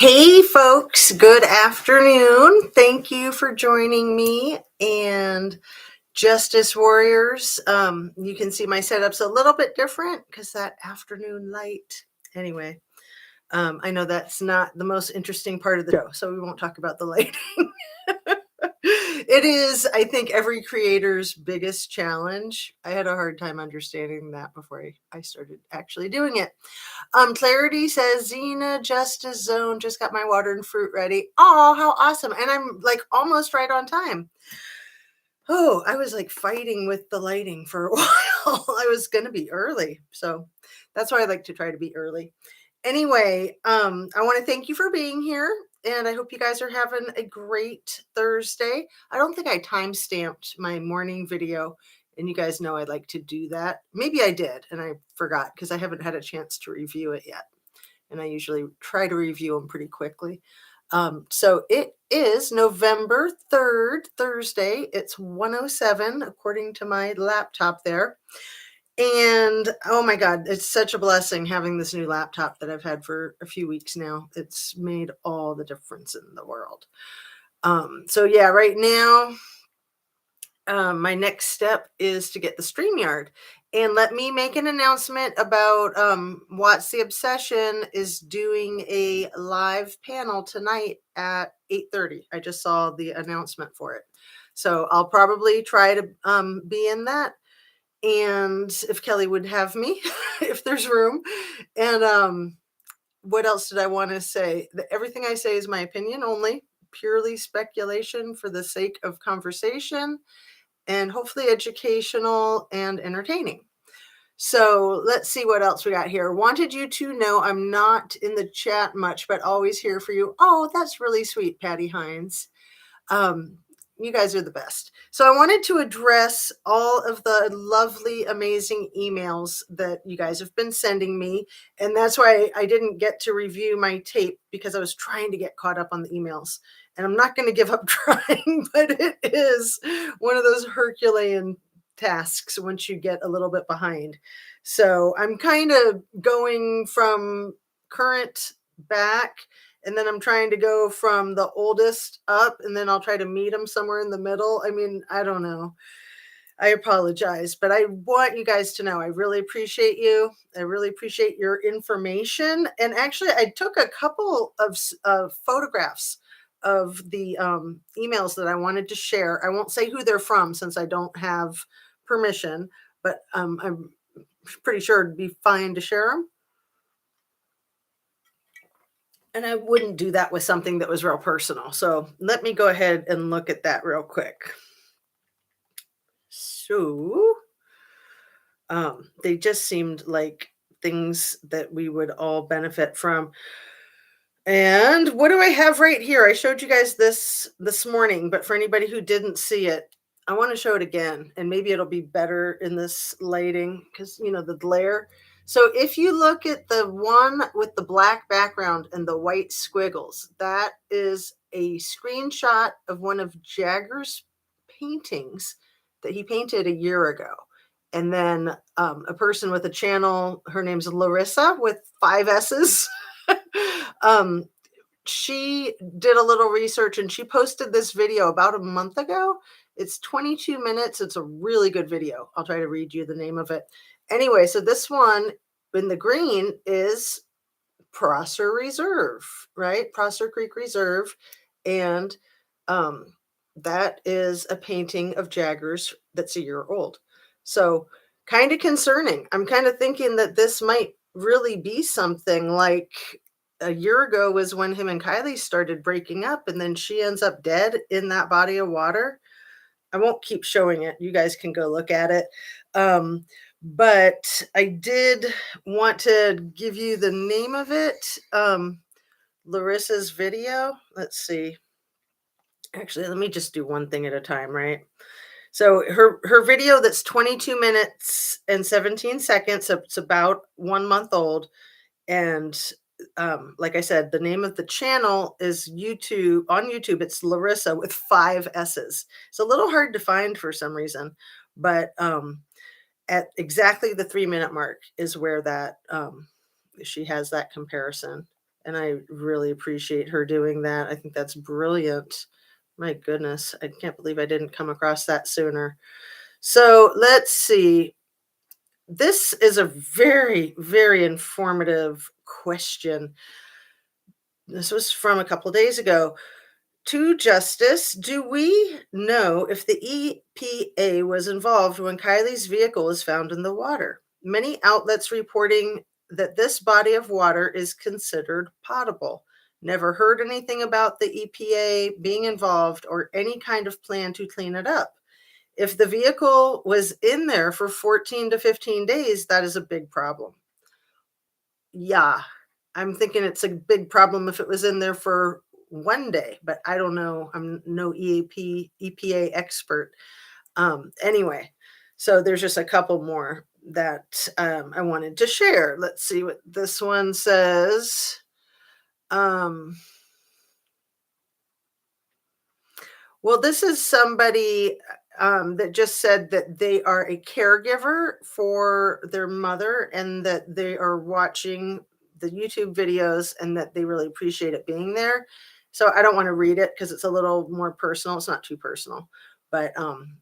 Hey folks, good afternoon. Thank you for joining me and Justice Warriors. You can see my setup's a little bit different because that afternoon light. Anyway, I know that's not the most interesting part of the show, so we won't talk about the lighting. It is, I think, every creator's biggest challenge. I had a hard time understanding that before I started actually doing it. Clarity says, Zena, Justice Zone, just got my water and fruit ready. Oh, how awesome. And I'm like almost right on time. Oh, I was like fighting with the lighting for a while. I was going to be early. So that's why I like to try to be early. Anyway, I want to thank you for being here. And I hope you guys are having a great Thursday. I don't think I time stamped my morning video. And you guys know I like to do that. Maybe I did, and I forgot because I haven't had a chance to review it yet. And I usually try to review them pretty quickly. So it is November 3rd, Thursday. It's 1:07 according to my laptop there. And oh my God, it's such a blessing having this new laptop that I've had for a few weeks now. It's made all the difference in the world. So yeah, right now, my next step is to get the StreamYard. And let me make an announcement about What's the Obsession is doing a live panel tonight at 8:30. I just saw the announcement for it. So I'll probably try to be in that. And if Kelly would have me, if there's room. And what else did I want to say? Everything I say is my opinion only, purely speculation for the sake of conversation and hopefully educational and entertaining. So let's see what else we got here. Wanted you to know I'm not in the chat much, but always here for you. Oh, that's really sweet, Patty Hines. You guys are the best. So I wanted to address all of the lovely, amazing emails that you guys have been sending me. And that's why I didn't get to review my tape because I was trying to get caught up on the emails. And I'm not going to give up trying, but it is one of those Herculean tasks once you get a little bit behind. So I'm kind of going from current back, and then I'm trying to go from the oldest up, and then I'll try to meet them somewhere in the middle. I mean, I don't know. I apologize, but I want you guys to know I really appreciate you. I really appreciate your information. And actually, I took a couple of photographs of the emails that I wanted to share. I won't say who they're from since I don't have permission, but I'm pretty sure it'd be fine to share them. And I wouldn't do that with something that was real personal. So let me go ahead and look at that real quick. So they just seemed like things that we would all benefit from. And what do I have right here? I showed you guys this morning, but for anybody who didn't see it, I want to show it again, and maybe it'll be better in this lighting because the glare. So if you look at the one with the black background and the white squiggles, that is a screenshot of one of Jagger's paintings that he painted a year ago. And then a person with a channel, her name's Larissa with 5 S's. She did a little research and she posted this video about a month ago. It's 22 minutes. It's a really good video. I'll try to read you the name of it. Anyway, so this one in the green is Prosser Reserve, right? Prosser Creek Reserve. And that is a painting of Jagger's that's a year old. So kind of concerning. I'm kind of thinking that this might really be something like a year ago was when him and Kylie started breaking up, and then she ends up dead in that body of water. I won't keep showing it. You guys can go look at it. But I did want to give you the name of it. Larissa's video. Let's see. Actually, let me just do one thing at a time, right? So her video that's 22 minutes and 17 seconds. So it's about 1 month old. And like I said, the name of the channel is YouTube. On YouTube, it's Larissa with 5 S's. It's a little hard to find for some reason, but at exactly the 3-minute mark is where that she has that comparison. And I really appreciate her doing that. I think that's brilliant. My goodness, I can't believe I didn't come across that sooner. So let's see. This is a very, very informative question. This was from a couple days ago. To Justice, do we know if the EPA was involved when Kylie's vehicle was found in the water? Many outlets reporting that this body of water is considered potable. Never heard anything about the EPA being involved or any kind of plan to clean it up. If the vehicle was in there for 14 to 15 days, that is a big problem. Yeah, I'm thinking it's a big problem if it was in there for one day, but I don't know. I'm no EPA expert. Anyway, so there's just a couple more that I wanted to share. Let's see what this one says. Um, Well, this is somebody that just said that they are a caregiver for their mother and that they are watching the YouTube videos and that they really appreciate it being there. So I don't want to read it because it's a little more personal. It's not too personal, but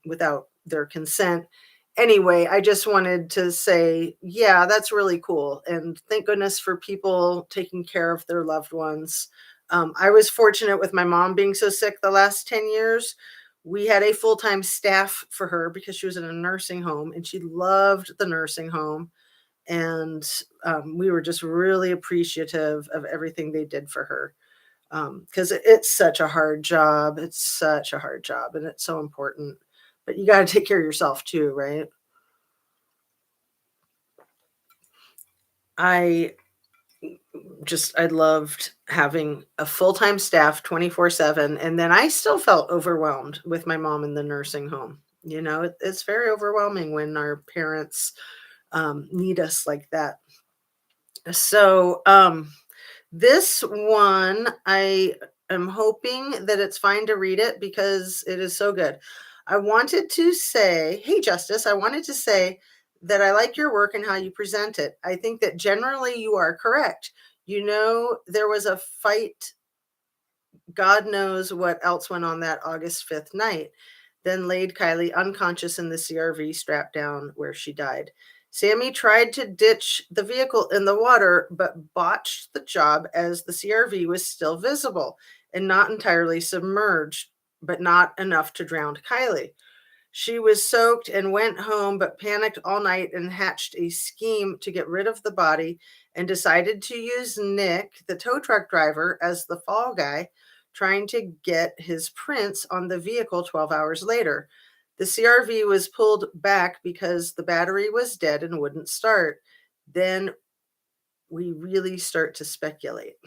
without their consent. Anyway, I just wanted to say, yeah, that's really cool. And thank goodness for people taking care of their loved ones. I was fortunate with my mom being so sick the last 10 years. We had a full time staff for her because she was in a nursing home and she loved the nursing home. And we were just really appreciative of everything they did for her because it's such a hard job. It's such a hard job and it's so important. But you got to take care of yourself too, right? I I loved having a full-time staff 24/7, and then I still felt overwhelmed with my mom in the nursing home. It's very overwhelming when our parents need us like that. So, this one, I am hoping that it's fine to read it because it is so good. I wanted to say, hey, Justice, I wanted to say that I like your work and how you present it. I think that generally you are correct. There was a fight. God knows what else went on that August 5th night, then laid Kylie unconscious in the CRV strapped down where she died. Sammy tried to ditch the vehicle in the water, but botched the job as the CRV was still visible and not entirely submerged, but not enough to drown Kylie. She was soaked and went home, but panicked all night and hatched a scheme to get rid of the body and decided to use Nick, the tow truck driver, as the fall guy, trying to get his prints on the vehicle 12 hours later. The CRV was pulled back because the battery was dead and wouldn't start. Then we really start to speculate.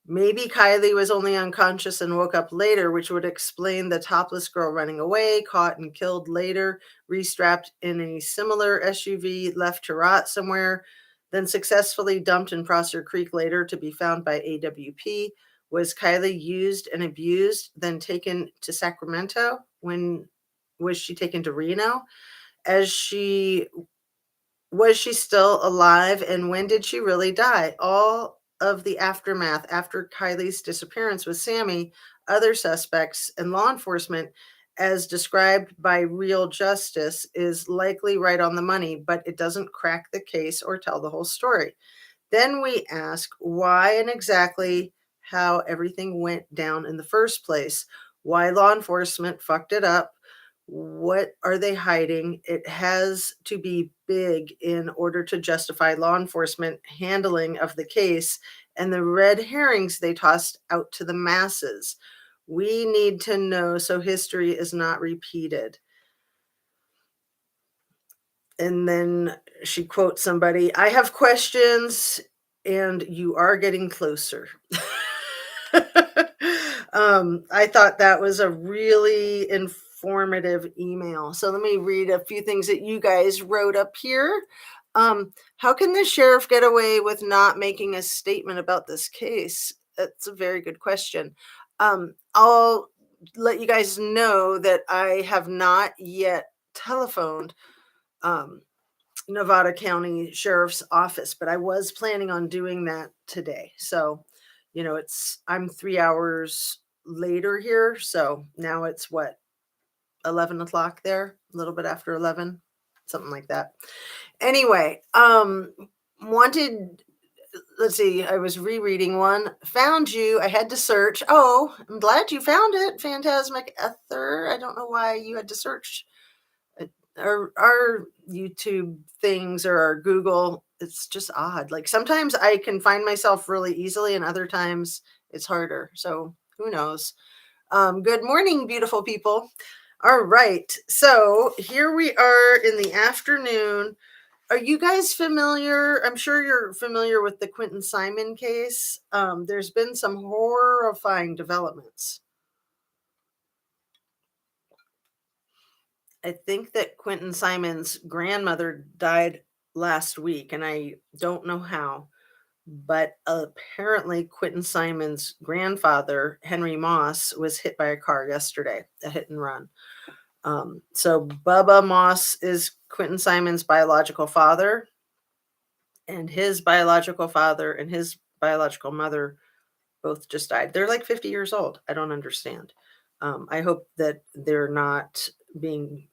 Maybe Kylie was only unconscious and woke up later, which would explain the topless girl running away, caught and killed later, restrapped in a similar SUV, left to rot somewhere, then successfully dumped in Prosser Creek later to be found by AWP. Was Kylie used and abused, then taken to Sacramento? When was she taken to Reno? As she Was she still alive, and when did she really die? All of the aftermath after Kylie's disappearance with Sammy, other suspects, and law enforcement, as described by Real Justice, is likely right on the money, but it doesn't crack the case or tell the whole story. Then we ask why and exactly how everything went down in the first place, why law enforcement fucked it up. What are they hiding? It has to be big in order to justify law enforcement handling of the case and the red herrings they tossed out to the masses. We need to know so history is not repeated. And then she quotes somebody, I have questions and you are getting closer. I thought that was a really informative email. So let me read a few things that you guys wrote up here. How can the sheriff get away with not making a statement about this case? That's a very good question. I'll let you guys know that I have not yet telephoned um, Nevada County Sheriff's Office, but I was planning on doing that today. So, I'm 3 hours later here. So now it's what, 11 o'clock there, a little bit after 11, something like that. Anyway, wanted, let's see, I was rereading one, found you. I had to search. Oh, I'm glad you found it, Phantasmic Ether. I don't know why you had to search our YouTube things or our Google. It's just odd. Like sometimes I can find myself really easily, and other times it's harder. So who knows? Good morning, beautiful people. All right. So here we are in the afternoon. Are you guys familiar? I'm sure you're familiar with the Quentin Simon case. There's been some horrifying developments. I think that Quentin Simon's grandmother died last week, and I don't know how, but apparently Quentin Simon's grandfather, Henry Moss, was hit by a car yesterday, a hit and run. So Bubba Moss is Quentin Simon's biological father, and his biological father and his biological mother both just died. They're like 50 years old. I don't understand. I hope that they're not being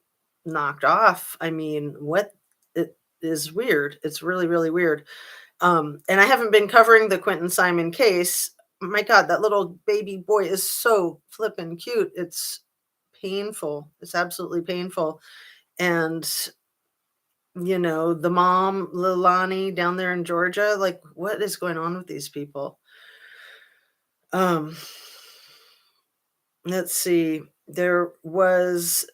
knocked off. I mean, what it is weird. It's really, really weird. And I haven't been covering the Quentin Simon case. My God, that little baby boy is so flippin' cute. It's painful. It's absolutely painful. And the mom, Lilani, down there in Georgia, like, what is going on with these people? Let's see. There was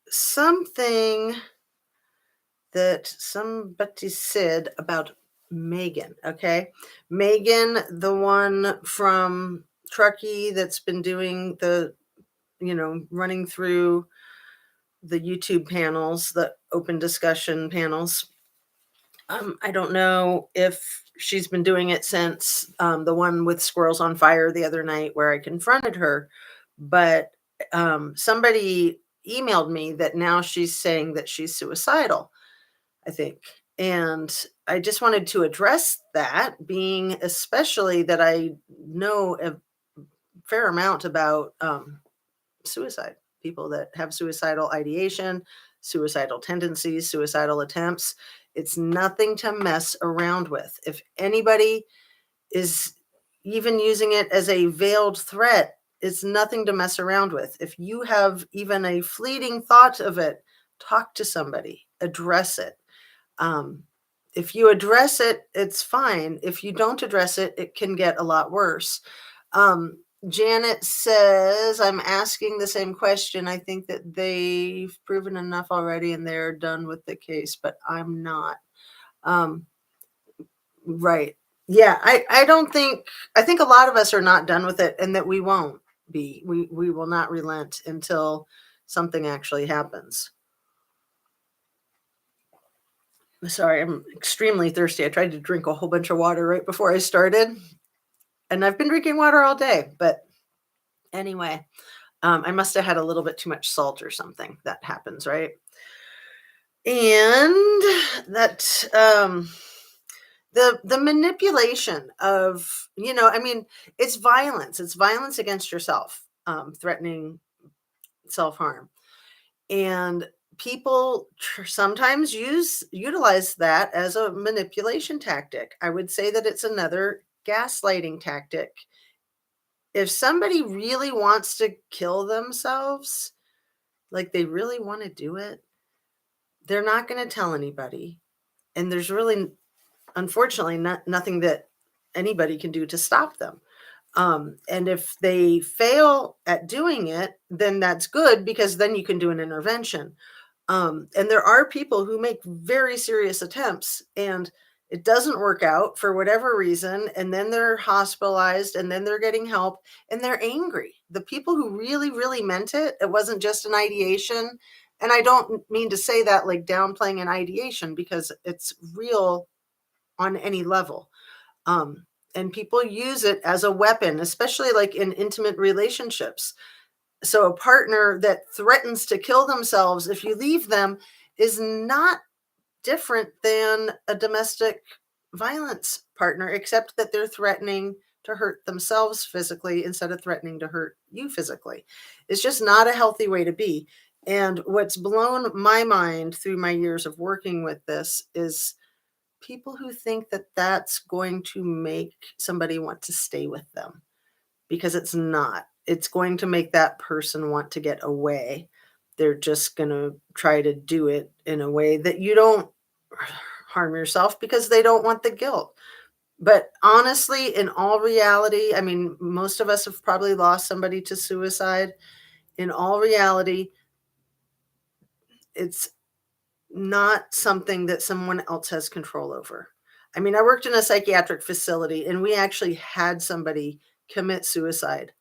something that somebody said about Megan. Okay. Megan, the one from Truckee that's been doing the, running through the YouTube panels, the open discussion panels. I don't know if she's been doing it since the one with Squirrels on Fire the other night where I confronted her, but somebody emailed me that now she's saying that she's suicidal, I think. And I just wanted to address that, being especially that I know a fair amount about suicide, people that have suicidal ideation, suicidal tendencies, suicidal attempts. It's nothing to mess around with. If anybody is even using it as a veiled threat, it's nothing to mess around with. If you have even a fleeting thought of it, talk to somebody, address it. If you address it, it's fine. If you don't address it, it can get a lot worse. Janet says, I'm asking the same question. I think that they've proven enough already and they're done with the case, but I'm not. Right. Yeah, I think a lot of us are not done with it, and that we won't be. We will not relent until something actually happens. Sorry, I'm extremely thirsty. I tried to drink a whole bunch of water right before I started, and I've been drinking water all day, but anyway, I must have had a little bit too much salt or something. That happens, right? And that the manipulation of, I mean, it's violence. It's violence against yourself, threatening self-harm. And people sometimes utilize that as a manipulation tactic. I would say that it's another gaslighting tactic. If somebody really wants to kill themselves, like they really want to do it, they're not going to tell anybody. And there's really, unfortunately, nothing that anybody can do to stop them. And if they fail at doing it, then that's good, because then you can do an intervention. And there are people who make very serious attempts and it doesn't work out for whatever reason. And then they're hospitalized and then they're getting help and they're angry. The people who really, really meant it, it wasn't just an ideation. And I don't mean to say that like downplaying an ideation, because it's real on any level. And people use it as a weapon, especially like in intimate relationships. So a partner that threatens to kill themselves if you leave them is not different than a domestic violence partner, except that they're threatening to hurt themselves physically instead of threatening to hurt you physically. It's just not a healthy way to be. And what's blown my mind through my years of working with this is people who think that that's going to make somebody want to stay with them, because it's not. It's going to make that person want to get away. They're just going to try to do it in a way that you don't harm yourself because they don't want the guilt. But honestly, in all reality, I mean, most of us have probably lost somebody to suicide. In all reality, it's not something that someone else has control over. I mean, I worked in a psychiatric facility and we actually had somebody commit suicide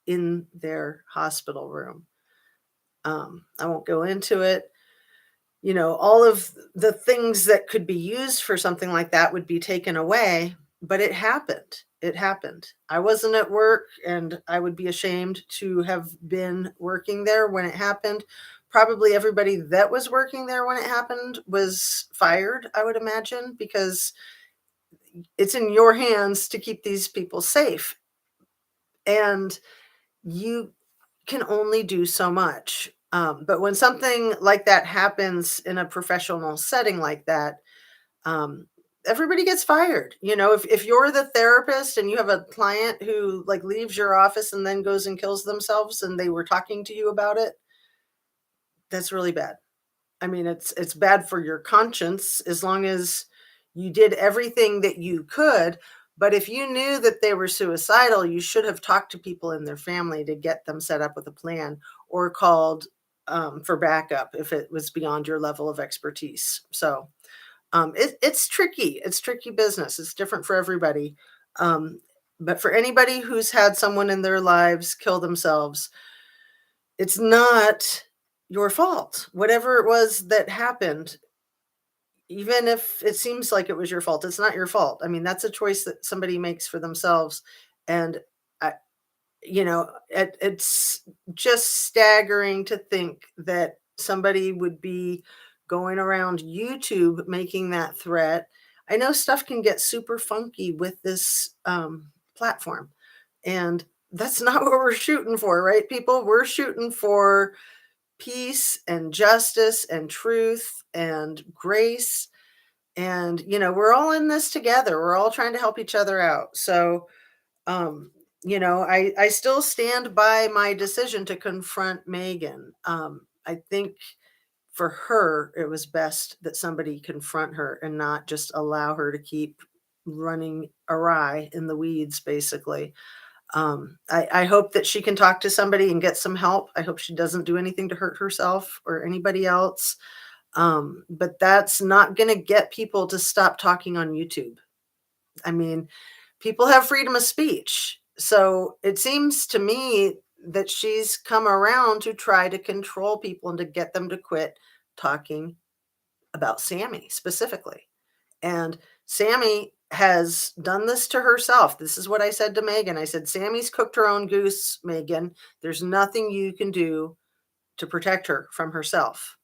in their hospital room. I won't go into it. You know, all of the things that could be used for something like that would be taken away, but it happened. It happened. I wasn't at work and I would be ashamed to have been working there when it happened. Probably everybody that was working there when it happened was fired, I would imagine, because it's in your hands to keep these people safe. And you can only do so much. But when something like that happens in a professional setting like that, um, everybody gets fired. You know, if you're the therapist and you have a client who like leaves your office and then goes and kills themselves and they were talking to you about it, that's really bad. I mean, it's bad for your conscience as long as you did everything that you could. But if you knew that they were suicidal, you should have talked to people in their family to get them set up with a plan, or called for backup if it was beyond your level of expertise. So it's tricky. It's tricky business. It's different for everybody. Um, but for anybody who's had someone in their lives kill themselves, it's not your fault. Whatever it was that happened, even if it seems like it was your fault, it's not your fault. I mean, that's a choice that somebody makes for themselves. And I, it's just staggering to think that somebody would be going around YouTube making that threat. I know stuff can get super funky with this platform, and that's not what we're shooting for, right, people? We're shooting for peace and justice and truth and grace. And, we're all in this together. We're all trying to help each other out. So, um, I still stand by my decision to confront Megan. I think for her, it was best that somebody confront her and not just allow her to keep running awry in the weeds, basically. I hope that she can talk to somebody and get some help. I hope she doesn't do anything to hurt herself or anybody else. But that's not going to get people to stop talking on YouTube. I mean, people have freedom of speech. So it seems to me that she's come around to try to control people and to get them to quit talking about Sammy specifically. And Sammy has done this to herself. This is what I said to Megan. I said, Sammy's cooked her own goose, Megan. There's nothing you can do to protect her from herself.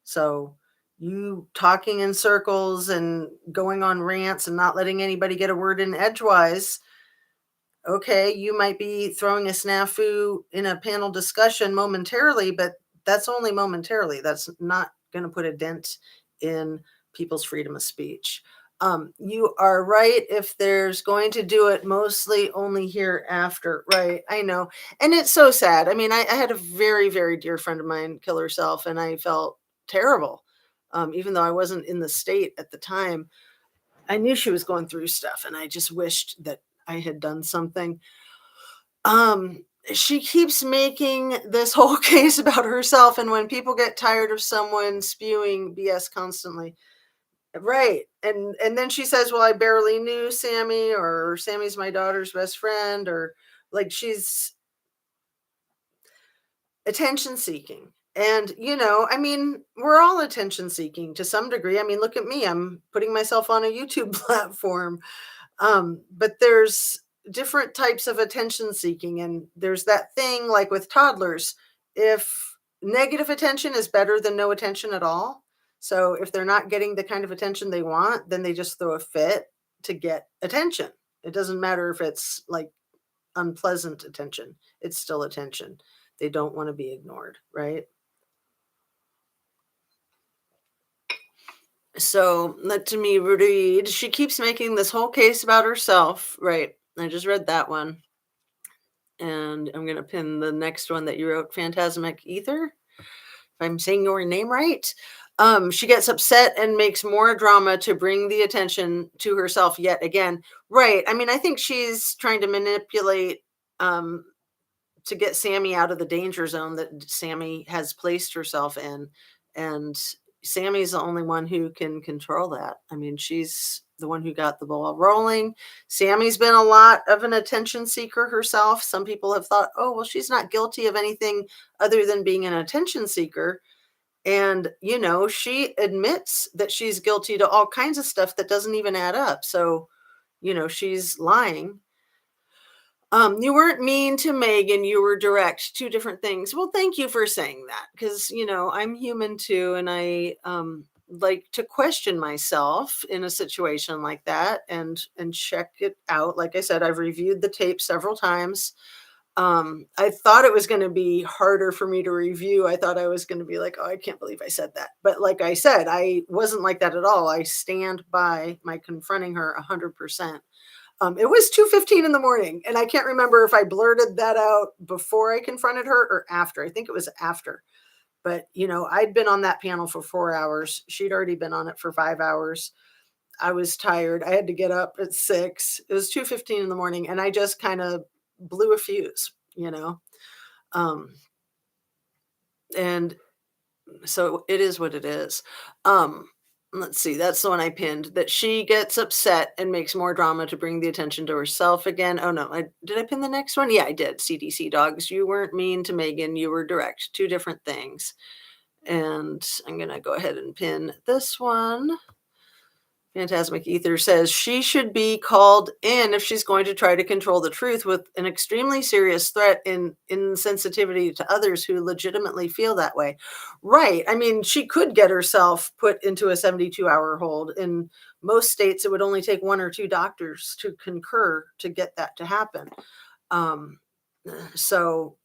So you talking in circles and going on rants and not letting anybody get a word in edgewise, okay, you might be throwing a snafu in a panel discussion momentarily, but that's only momentarily. That's not going to put a dent in people's freedom of speech. You are right. If there's going to do it, mostly only hereafter. Right. I know. And it's so sad. I mean, I had a very, very dear friend of mine kill herself, and I felt terrible. Even though I wasn't in the state at the time, I knew she was going through stuff, and I just wished that I had done something. Um, she keeps making this whole case about herself, and when people get tired of someone spewing BS constantly, right, and then she says, "Well, I barely knew Sammy," or "Sammy's my daughter's best friend," or like she's attention seeking. And, I mean, we're all attention seeking to some degree. I mean, look at me. I'm putting myself on a YouTube platform. But there's different types of attention seeking. And there's that thing like with toddlers, if negative attention is better than no attention at all, So if they're not getting the kind of attention they want, then they just throw a fit to get attention. It doesn't matter if it's like unpleasant attention, it's still attention. They don't want to be ignored, right? So let me read. She keeps making this whole case about herself, right? I just read that one. And I'm going to pin the next one that you wrote, Phantasmic Ether, if I'm saying your name right. She gets upset and makes more drama to bring the attention to herself yet again. Right. I mean, I think she's trying to manipulate um, to get Sammy out of the danger zone that Sammy has placed herself in. And Sammy's the only one who can control that. I mean, she's the one who got the ball rolling. Sammy's been a lot of an attention seeker herself. Some people have thought, oh, well, she's not guilty of anything other than being an attention seeker. And, she admits that she's guilty to all kinds of stuff that doesn't even add up. So, she's lying. You weren't mean to Megan, you were direct, two different things. Well, thank you for saying that because, I'm human too, and I like to question myself in a situation like that and check it out. Like I said, I've reviewed the tape several times. I thought it was going to be harder for me to review. I thought I was going to be like, oh, I can't believe I said that. But like I said, I wasn't like that at all. I stand by my confronting her 100%. It was 2:15 in the morning, and I can't remember if I blurted that out before I confronted her or after. I think it was after. But, I'd been on that panel for 4 hours. She'd already been on it for 5 hours. I was tired. I had to get up at 6. It was 2:15 in the morning, and I just kind of blew a fuse. Um, and so it is what it is. Let's see, that's the one I pinned, that she gets upset and makes more drama to bring the attention to herself again. Oh no, did I pin the next one? Yeah, I did. CDC dogs. You weren't mean to Megan, you were direct. Two different things. And I'm gonna go ahead and pin this one. Phantasmic Ether says she should be called in if she's going to try to control the truth with an extremely serious threat in insensitivity to others who legitimately feel that way. Right. I mean, she could get herself put into a 72-hour hold. In most states, it would only take one or two doctors to concur to get that to happen. So,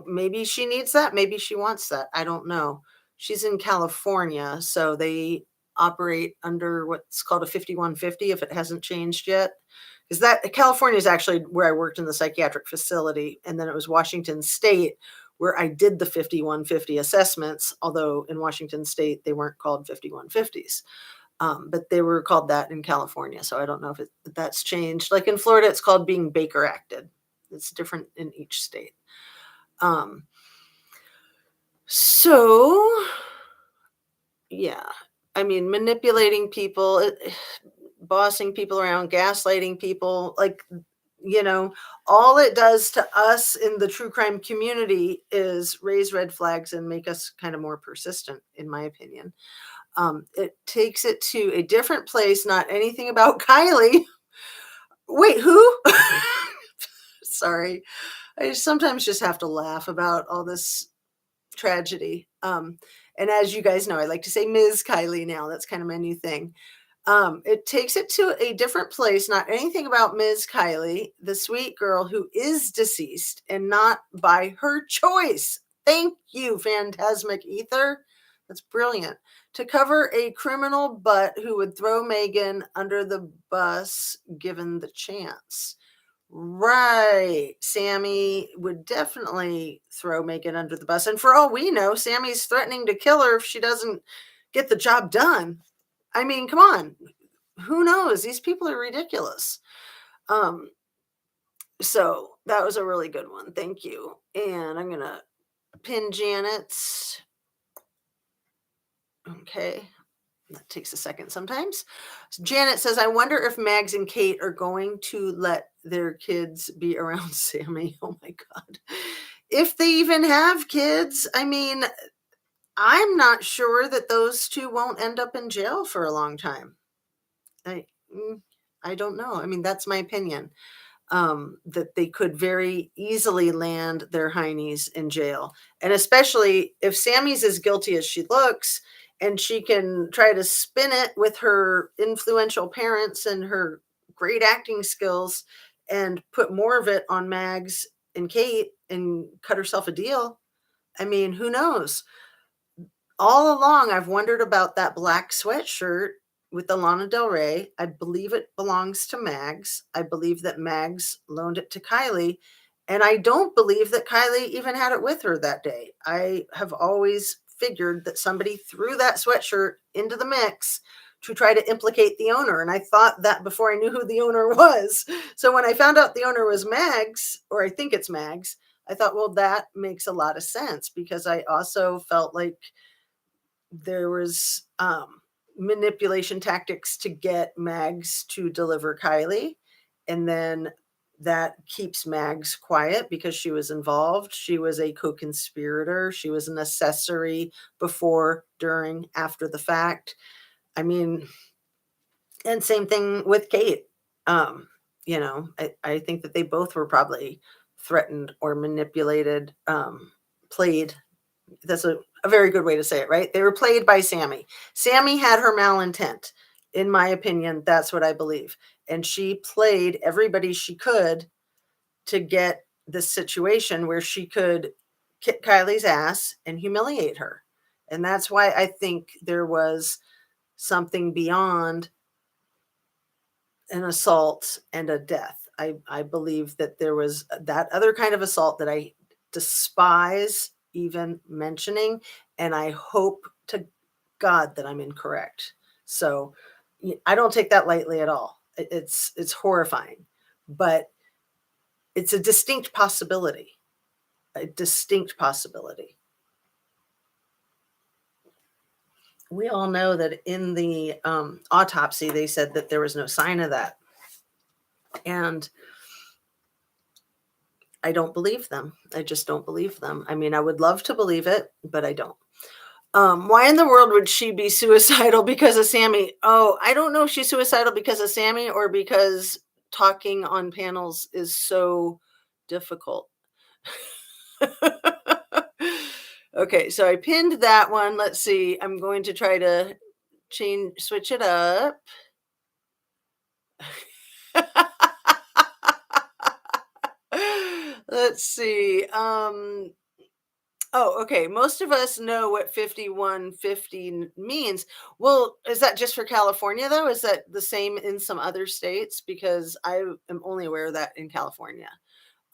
maybe she needs that. Maybe she wants that. I don't know. She's in California, so they operate under what's called a 5150 if it hasn't changed yet. Because that California is actually where I worked in the psychiatric facility, and then it was Washington State where I did the 5150 assessments, although in Washington State they weren't called 5150s. But they were called that in California. So I don't know if that's changed. Like in Florida, it's called being Baker acted. It's different in each state. So yeah, I mean, manipulating people, bossing people around, gaslighting people, like, all it does to us in the true crime community is raise red flags and make us kind of more persistent, in my opinion. It takes it to a different place, not anything about Kylie. Wait, who? Sorry. I sometimes just have to laugh about all this tragedy. And as you guys know, I like to say Ms. Kylie now. That's kind of my new thing. It takes it to a different place, not anything about Ms. Kylie, the sweet girl who is deceased and not by her choice. Thank you, Phantasmic Ether. That's brilliant. To cover a criminal butt who would throw Megan under the bus given the chance. Right. Sammy would definitely throw Megan under the bus. And for all we know, Sammy's threatening to kill her if she doesn't get the job done. I mean, come on. Who knows? These people are ridiculous. So that was a really good one. Thank you. And I'm going to pin Janet's. Okay. That takes a second sometimes. Janet says, I wonder if Mags and Kate are going to let their kids be around Sammy. Oh my God. If they even have kids, I mean, I'm not sure that those two won't end up in jail for a long time. I don't know. I mean, that's my opinion. That they could very easily land their heinies in jail. And especially if Sammy's as guilty as she looks, and she can try to spin it with her influential parents and her great acting skills and put more of it on Mags and Kate and cut herself a deal. I mean, who knows? All along, I've wondered about that black sweatshirt with the Lana Del Rey. I believe it belongs to Mags. I believe that Mags loaned it to Kylie. And I don't believe that Kylie even had it with her that day. I have always figured that somebody threw that sweatshirt into the mix to try to implicate the owner. And I thought that before I knew who the owner was. So when I found out the owner was Mags, or I think it's Mags, I thought, well, that makes a lot of sense, because I also felt like there was manipulation tactics to get Mags to deliver Kylie. And then that keeps Mags quiet because she was involved. She was a co-conspirator. She was an accessory before, during, after the fact. I mean, and same thing with Kate. I think that they both were probably threatened or manipulated, played. That's a very good way to say it, right? They were played by Sammy. Sammy had her malintent. In my opinion, that's what I believe. And she played everybody she could to get this situation where she could kick Kylie's ass and humiliate her. And that's why I think there was something beyond an assault and a death. I believe that there was that other kind of assault that I despise even mentioning, and I hope to God that I'm incorrect. So I don't take that lightly at all. It's horrifying, but it's a distinct possibility. A distinct possibility. We all know that in the autopsy, they said that there was no sign of that. And I don't believe them. I just don't believe them. I mean, I would love to believe it, but I don't. Why in the world would she be suicidal because of Sammy? Oh, I don't know if she's suicidal because of Sammy or because talking on panels is so difficult. Okay, so I pinned that one. Let's see. I'm going to try to switch it up. Let's see. Oh, okay. Most of us know what 5150 means. Well, is that just for California though? Is that the same in some other states? Because I am only aware of that in California.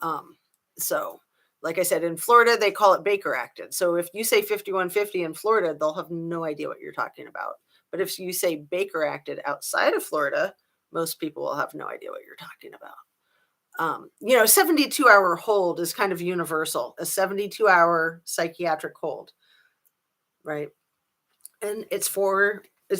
Um, so like I said, in Florida, they call it Baker acted. So if you say 5150 in Florida, they'll have no idea what you're talking about. But if you say Baker acted outside of Florida, most people will have no idea what you're talking about. 72-hour hold is kind of universal, a 72-hour psychiatric hold, right? And it's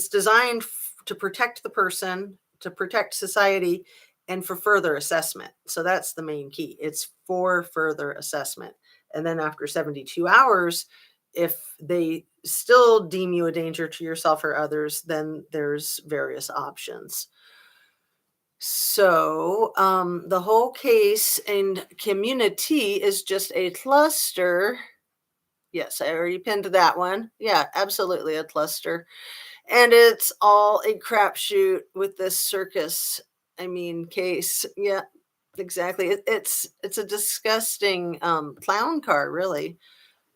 designed to protect the person, to protect society, and for further assessment. So that's the main key. It's for further assessment. And then after 72 hours, if they still deem you a danger to yourself or others, then there's various options. So the whole case and community is just a cluster. Yes, I already pinned that one. Yeah, absolutely a cluster. And it's all a crapshoot with this circus, case. Yeah, exactly. It's a disgusting clown car, really.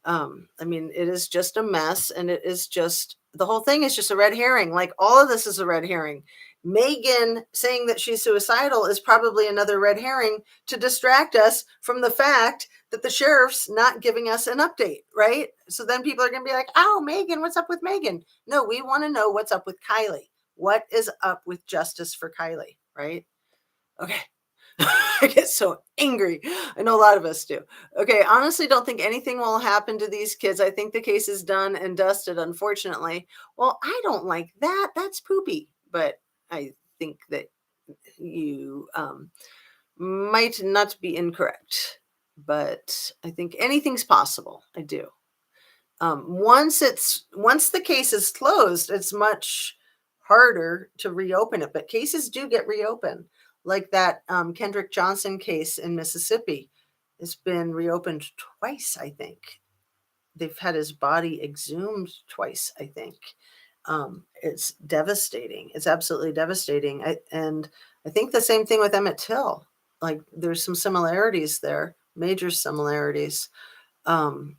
It is just a mess, and it is just the whole thing is just a red herring. Like all of this is a red herring. Megan saying that she's suicidal is probably another red herring to distract us from the fact that the sheriff's not giving us an update, right? So then people are going to be like, oh, Megan, what's up with Megan? No, we want to know what's up with Kylie. What is up with justice for Kylie, right? Okay. I get so angry. I know a lot of us do. Okay, honestly, don't think anything will happen to these kids. I think the case is done and dusted, unfortunately. Well, I don't like that. That's poopy. But I think that you might not be incorrect. But I think anything's possible. I do. Once the case is closed, it's much harder to reopen it. But cases do get reopened, like that Kendrick Johnson case in Mississippi. It's been reopened twice, I think. they've had his body exhumed twice, I think. It's devastating. It's absolutely devastating. And I think the same thing with Emmett Till. Like there's some similarities there, major similarities. Um,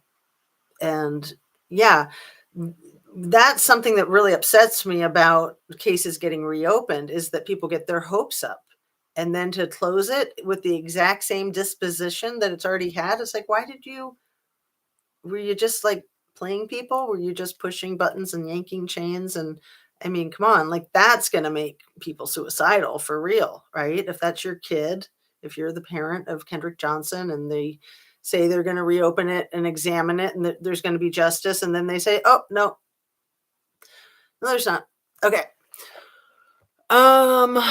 and yeah, that's something that really upsets me about cases getting reopened is that people get their hopes up. And then to close it with the exact same disposition that it's already had, it's like, why did you were you just like playing people? Were you just pushing buttons and yanking chains? And I mean, come on, like that's going to make people suicidal for real, right? If that's your kid, if you're the parent of Kendrick Johnson and they say they're going to reopen it and examine it and there's going to be justice, and then they say, oh, no, no, there's not. Okay. Um,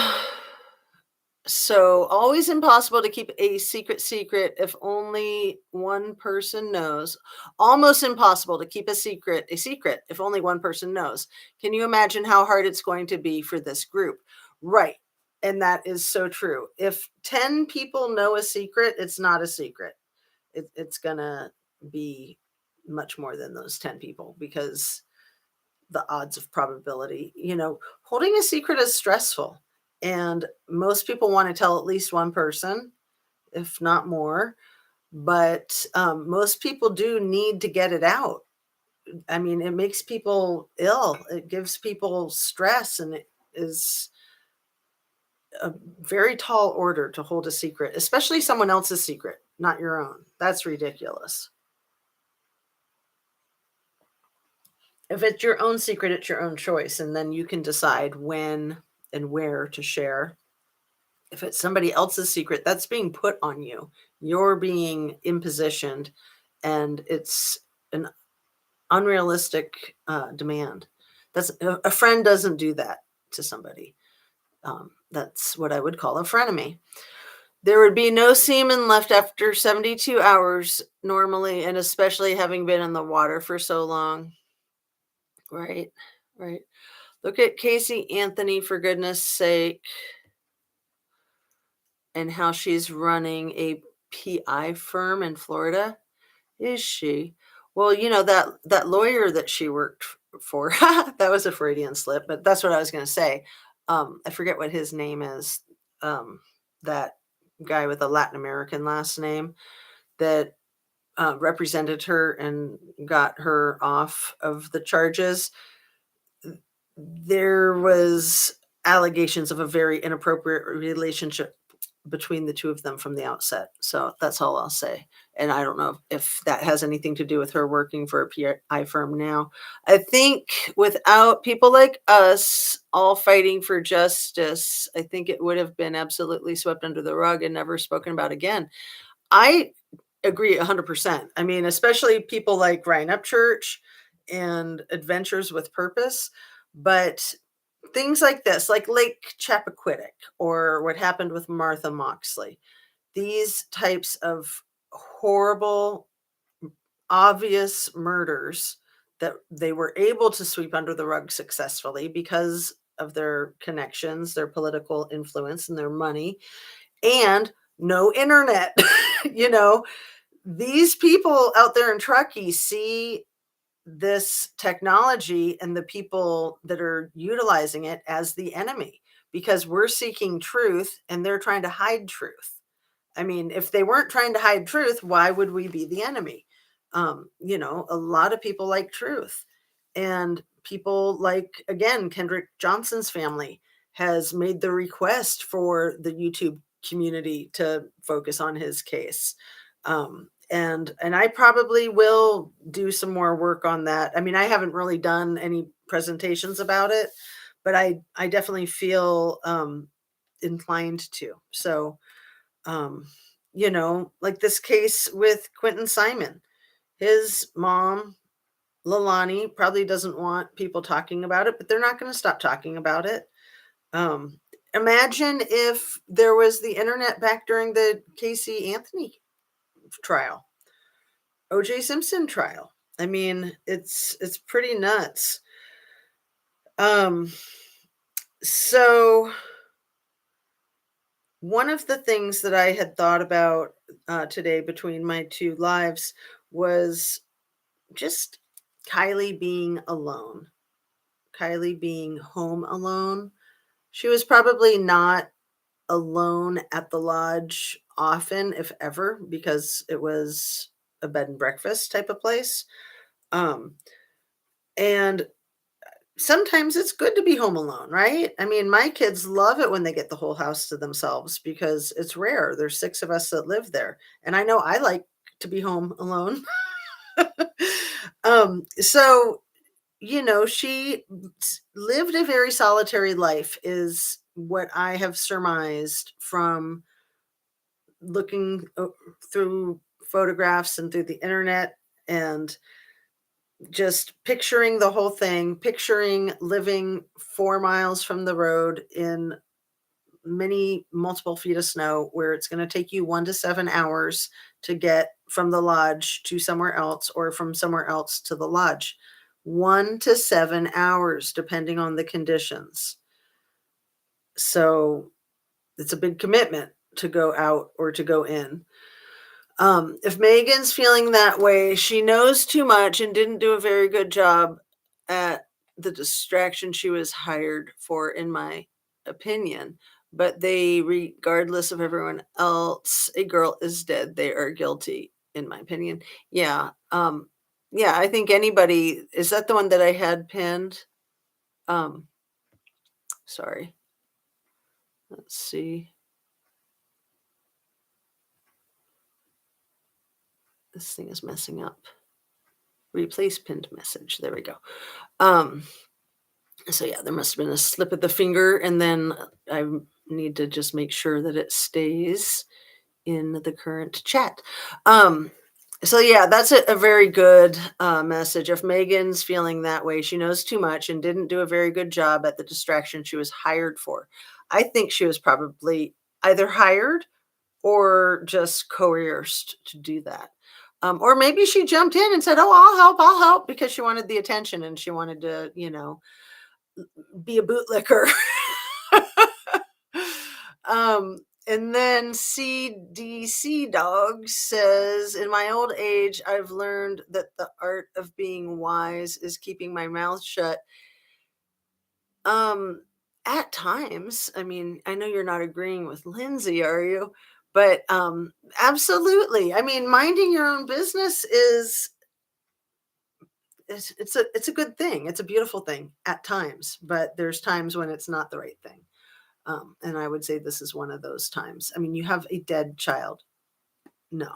So, always impossible to keep a secret if only one person knows. Almost impossible to keep a secret if only one person knows. Can you imagine how hard it's going to be for this group? Right. And that is so true. If 10 people know a secret, it's not a secret. It's going to be much more than those 10 people because the odds of probability. Holding a secret is stressful. And most people want to tell at least one person, if not more. But most people do need to get it out. I mean, it makes people ill. It gives people stress, and it is a very tall order to hold a secret, especially someone else's secret, not your own. That's ridiculous. If it's your own secret, it's your own choice, and then you can decide when and where to share. If it's somebody else's secret, that's being put on you. You're being impositioned, and it's an unrealistic demand. That's a friend doesn't do that to somebody. That's what I would call a frenemy. There would be no semen left after 72 hours normally, and especially having been in the water for so long. Right, right. Look at Casey Anthony, for goodness sake, and how she's running a PI firm in Florida. Is she? Well, that lawyer that she worked for, that was a Freudian slip, but that's what I was going to say. I forget what his name is. That guy with a Latin American last name that represented her and got her off of the charges. There was allegations of a very inappropriate relationship between the two of them from the outset. So that's all I'll say. And I don't know if that has anything to do with her working for a PI firm now. I think without people like us all fighting for justice, I think it would have been absolutely swept under the rug and never spoken about again. I agree 100%. I mean, especially people like Ryan Upchurch and Adventures with Purpose. But things like this, like Lake Chappaquiddick or what happened with Martha Moxley, these types of horrible, obvious murders that they were able to sweep under the rug successfully because of their connections, their political influence, and their money, and no internet. you know, these people out there in Truckee see this technology and the people that are utilizing it as the enemy because we're seeking truth and they're trying to hide truth. I mean, if they weren't trying to hide truth, why would we be the enemy? A lot of people like truth, and people like, again, Kendrick Johnson's family has made the request for the YouTube community to focus on his case. And I probably will do some more work on that. I mean, I haven't really done any presentations about it, but I definitely feel inclined to. So, like this case with Quentin Simon, his mom, Lalani, probably doesn't want people talking about it, but they're not going to stop talking about it. Imagine if there was the internet back during the Casey Anthony trial, OJ Simpson trial. I mean, it's pretty nuts. So one of the things that I had thought about today between my two lives was just Kylie being alone, Kylie being home alone. She was probably not alone at the lodge often, if ever, because it was a bed and breakfast type of place. Um, and sometimes it's good to be home alone, right? I mean, my kids love it when they get the whole house to themselves because it's rare. There's 6 of us that live there, and I know I like to be home alone. So, she lived a very solitary life is what I have surmised from looking through photographs and through the internet and just picturing the whole thing, picturing living 4 miles from the road in many multiple feet of snow where it's going to take you 1 to 7 hours to get from the lodge to somewhere else or from somewhere else to the lodge. 1 to 7 hours depending on the conditions. So it's a big commitment to go out or to go in. If Megan's feeling that way, she knows too much and didn't do a very good job at the distraction she was hired for, in my opinion. But regardless of everyone else, a girl is dead. They are guilty, in my opinion. Yeah. Yeah, I think anybody, is that the one that I had pinned? Um, Sorry. Let's see. This thing is messing up. Replace pinned message. There we go. So yeah, there must have been a slip of the finger, and then I need to just make sure that it stays in the current chat. So yeah, that's a very good message. If Megan's feeling that way, she knows too much and didn't do a very good job at the distraction she was hired for. I think she was probably either hired or just coerced to do that. Or maybe she jumped in and said, "Oh, I'll help," because she wanted the attention and she wanted to, be a bootlicker. um, and then CDC Dog says, in my old age, I've learned that the art of being wise is keeping my mouth shut. Um, at times, I mean, I know you're not agreeing with Lindsay, are you? But absolutely. I mean, minding your own business is it's a good thing. It's a beautiful thing at times, but there's times when it's not the right thing. And I would say this is one of those times. I mean, you have a dead child. No,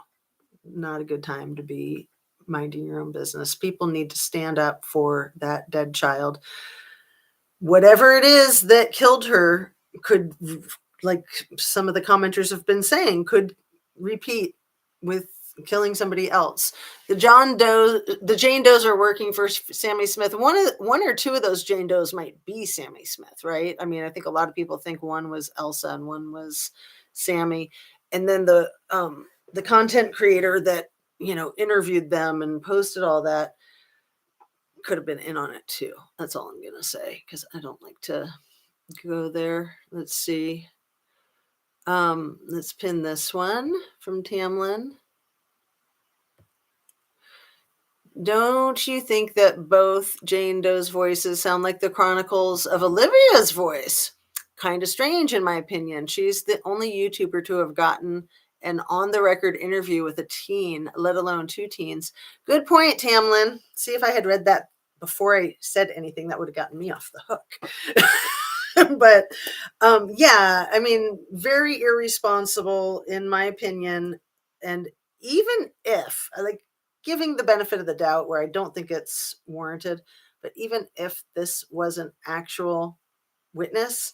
not a good time to be minding your own business. People need to stand up for that dead child. Whatever it is that killed her could, like some of the commenters have been saying, could repeat with killing somebody else. The Jane Does are working for Sammy Smith. One or two of those Jane Does might be Sammy Smith, right? I mean, I think a lot of people think one was Elsa and one was Sammy. And then the content creator that, interviewed them and posted all that could have been in on it too. That's all I'm going to say, because I don't like to go there. Let's see. Let's pin this one from Tamlin. Don't you think that both Jane Doe's voices sound like the chronicles of Olivia's voice? Kind of strange, in my opinion. She's the only YouTuber to have gotten an on-the-record interview with a teen, let alone 2 teens. Good point, Tamlin. See, if I had read that before I said anything, that would have gotten me off the hook. But yeah, I mean, very irresponsible, in my opinion. And even if, giving the benefit of the doubt where I don't think it's warranted, but even if this was an actual witness,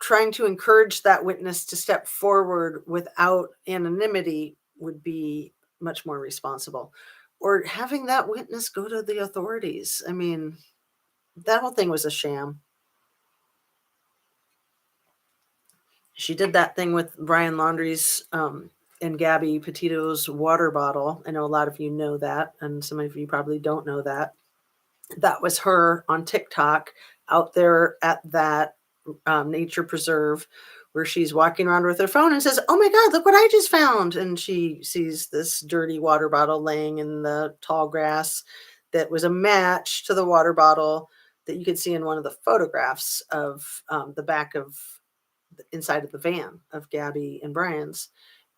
trying to encourage that witness to step forward without anonymity would be much more responsible. Or having that witness go to the authorities. I mean, that whole thing was a sham. She did that thing with Brian Laundrie's and Gabby Petito's water bottle. I know a lot of you know that, and some of you probably don't know that. That was her on TikTok out there at that nature preserve where she's walking around with her phone and says, "Oh my God, look what I just found." And she sees this dirty water bottle laying in the tall grass that was a match to the water bottle that you could see in one of the photographs of the back of inside of the van of Gabby and Brian's.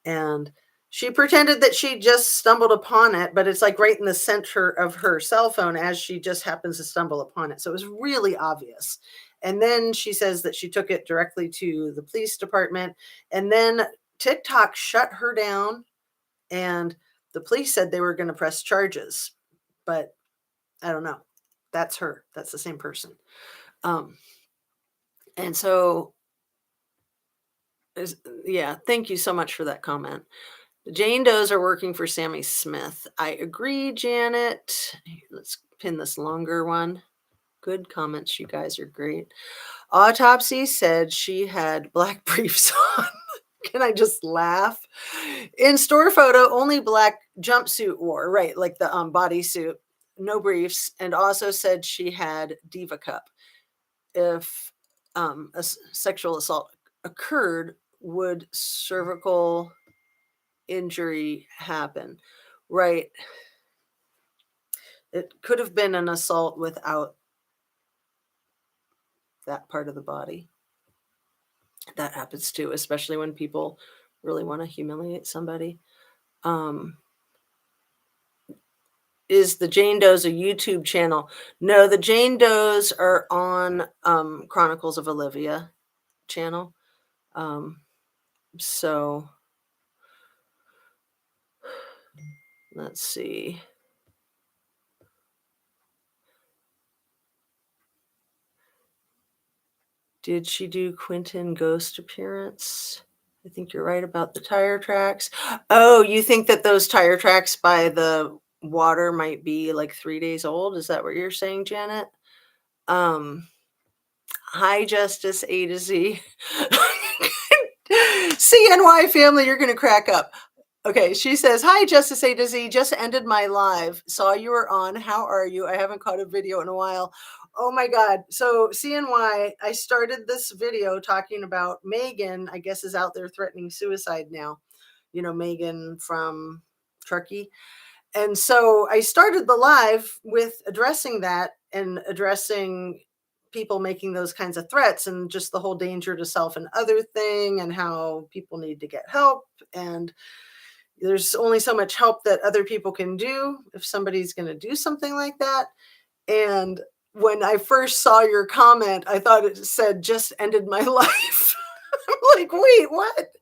And she pretended that she just stumbled upon it, but it's like right in the center of her cell phone as she just happens to stumble upon it. So it was really obvious. And then she says that she took it directly to the police department. And then TikTok shut her down, and the police said they were going to press charges. But I don't know. That's her. That's the same person. Um, and so, yeah, thank you so much for that comment. The Jane Does are working for Sammy Smith. I agree, Janet. Let's pin this longer one. Good comments. You guys are great. Autopsy said she had black briefs on. Can I just laugh? In store photo, only black jumpsuit wore, right? Like the bodysuit, no briefs, and also said she had Diva Cup. If sexual assault occurred, would cervical injury happen? Right. It could have been an assault without that part of the body. That happens too, especially when people really want to humiliate somebody. Is the Jane Does a YouTube channel? No, the Jane Does are on Chronicles of Olivia channel. So let's see. Did she do Quentin ghost appearance? I think you're right about the tire tracks. Oh, you think that those tire tracks by the water might be like 3 days old? Is that what you're saying, Janet? Hi, Justice A to Z. CNY family, you're going to crack up. Okay, she says, "Hi, Justice A to Z. Just ended my live. Saw you were on. How are you? I haven't caught a video in a while." Oh my God. So CNY, I started this video talking about Megan, I guess, is out there threatening suicide now. You know, Megan from Truckee. And so I started the live with addressing that and addressing people making those kinds of threats and just the whole danger to self and other thing and how people need to get help. And there's only so much help that other people can do if somebody's going to do something like that. And when I first saw your comment, I thought it said "just ended my life." I'm like, wait, what?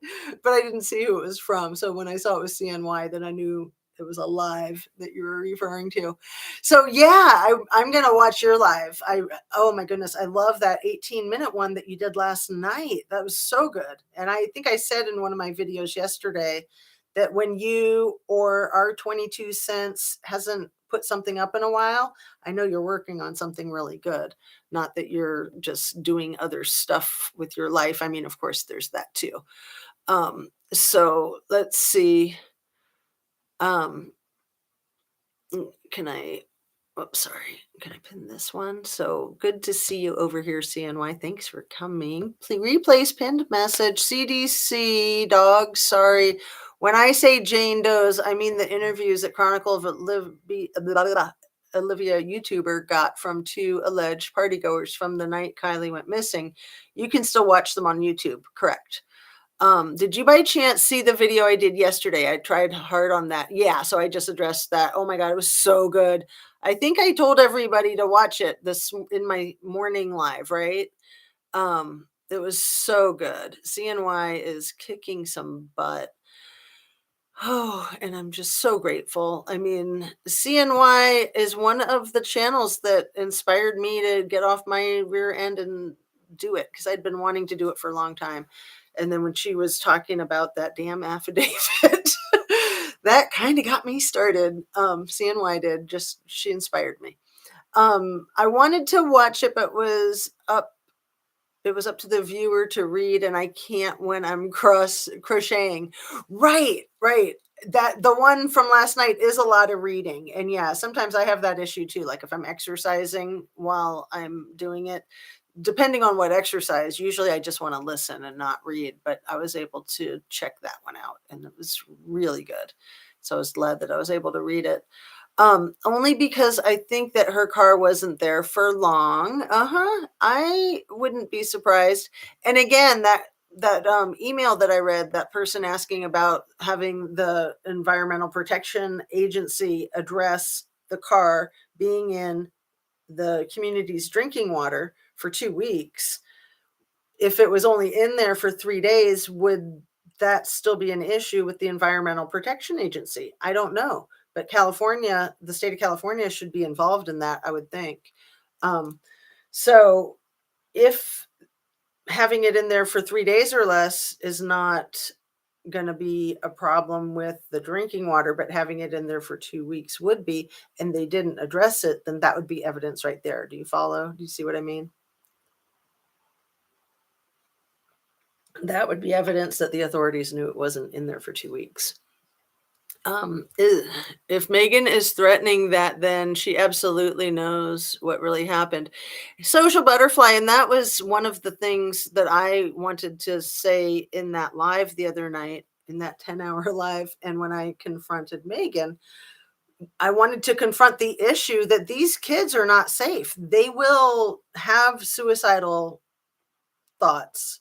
But I didn't see who it was from. So when I saw it was CNY, then I knew it was a live that you were referring to. So yeah, I'm gonna watch your live. Oh my goodness, I love that 18-minute one that you did last night. That was so good. And I think I said in one of my videos yesterday that when you or our 22 cents hasn't put something up in a while, I know you're working on something really good. Not that you're just doing other stuff with your life. I mean, of course, there's that too. So let's see. Can I, sorry, can I pin this one? So good to see you over here, CNY. Thanks for coming. Please replace pinned message. CDC dog. Sorry. When I say Jane Does, I mean the interviews that Chronicle of Olivia YouTuber got from 2 alleged partygoers from the night Kylie went missing. You can still watch them on YouTube. Correct. Did you by chance see the video I did yesterday? I tried hard on that. Yeah, so I just addressed that. Oh my God, it was so good. I think I told everybody to watch it this in my morning live, right? It was so good. CNY is kicking some butt. Oh, and I'm just so grateful. I mean, CNY is one of the channels that inspired me to get off my rear end and do it because I'd been wanting to do it for a long time. And then when she was talking about that damn affidavit, that kind of got me started. CNY did. Just she inspired me. I wanted to watch it, but it was up to the viewer to read, and I can't when I'm crocheting. Right. That the one from last night is a lot of reading. And yeah, sometimes I have that issue too. Like if I'm exercising while I'm doing it, depending on what exercise, usually I just want to listen and not read, but I was able to check that one out and it was really good. So I was glad that I was able to read it. Only because I think that her car wasn't there for long. Uh-huh. I wouldn't be surprised. And again, that email that I read, that person asking about having the Environmental Protection Agency address the car being in the community's drinking water for 2 weeks. If it was only in there for 3 days, would that still be an issue with the Environmental Protection Agency? I don't know, but California, the state of California should be involved in that, I would think. So if having it in there for 3 days or less is not gonna be a problem with the drinking water, but having it in there for 2 weeks would be, and they didn't address it, then that would be evidence right there. Do you follow? Do you see what I mean? That would be evidence that the authorities knew it wasn't in there for 2 weeks. If Megan is threatening that, then she absolutely knows what really happened. Social butterfly, and that was one of the things that I wanted to say in that live the other night, in that 10-hour live. And when I confronted Megan, I wanted to confront the issue that these kids are not safe. They will have suicidal thoughts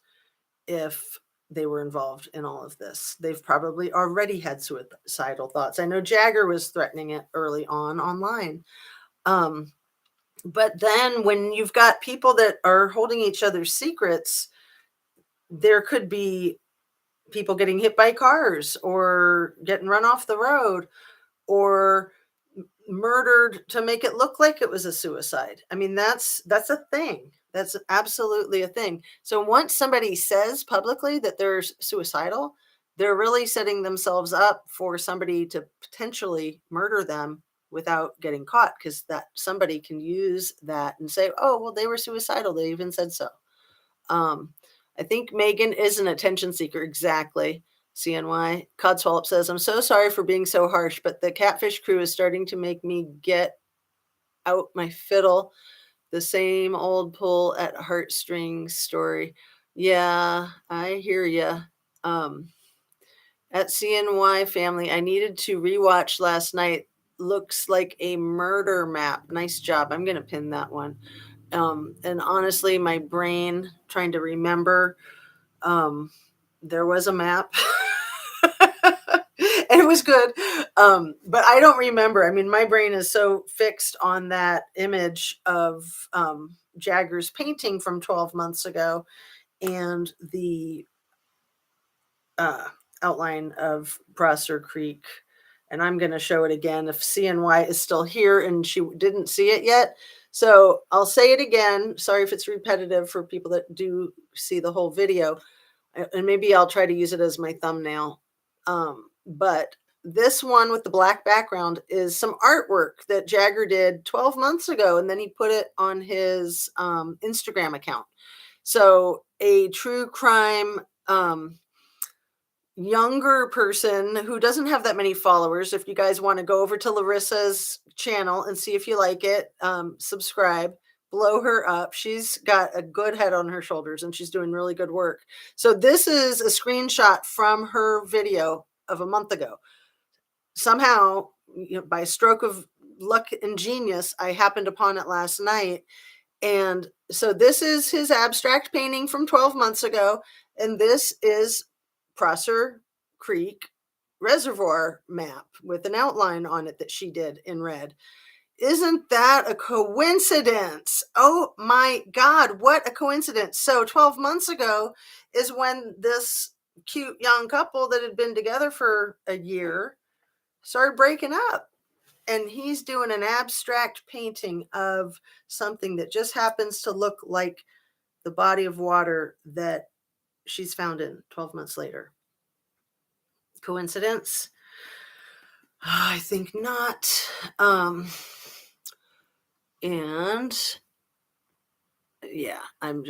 if they were involved in all of this. They've probably already had suicidal thoughts. I know Jagger was threatening it early on online. Um, but then when you've got people that are holding each other's secrets, there could be people getting hit by cars or getting run off the road or murdered to make it look like it was a suicide. I mean, that's a thing. That's absolutely a thing. So once somebody says publicly that they're suicidal, they're really setting themselves up for somebody to potentially murder them without getting caught, because that somebody can use that and say, "Oh, well, they were suicidal. They even said so." Um, I think Megan is an attention seeker. Exactly. CNY. Codswallop says, I'm so sorry for being so harsh, but the catfish crew is starting to make me get out my fiddle. The same old pull at heartstrings story. Yeah, I hear ya. Um, at CNY family, I needed to rewatch last night. Looks like a murder map. Nice job. I'm going to pin that one. And honestly, my brain trying to remember, um, there was a map and it was good. But I don't remember. I mean, my brain is so fixed on that image of Jagger's painting from 12 months ago and the uh, outline of Prosser Creek. And I'm going to show it again if CNY is still here and she didn't see it yet. So I'll say it again. Sorry if it's repetitive for people that do see the whole video. And maybe I'll try to use it as my thumbnail. But this one with the black background is some artwork that Jagger did 12 months ago, and then he put it on his Instagram account. So a true crime younger person who doesn't have that many followers. If you guys want to go over to Larissa's channel and see if you like it, subscribe, blow her up. She's got a good head on her shoulders and she's doing really good work. So this is a screenshot from her video of a month ago. Somehow, by a stroke of luck and genius, I happened upon it last night. And so this is his abstract painting from 12 months ago. And this is Prosser Creek reservoir map with an outline on it that she did in red. Isn't that a coincidence? Oh my God, what a coincidence. So 12 months ago is when this cute young couple that had been together for a year started breaking up. And he's doing an abstract painting of something that just happens to look like the body of water that she's found in 12 months later. Coincidence? I think not. And yeah, I'm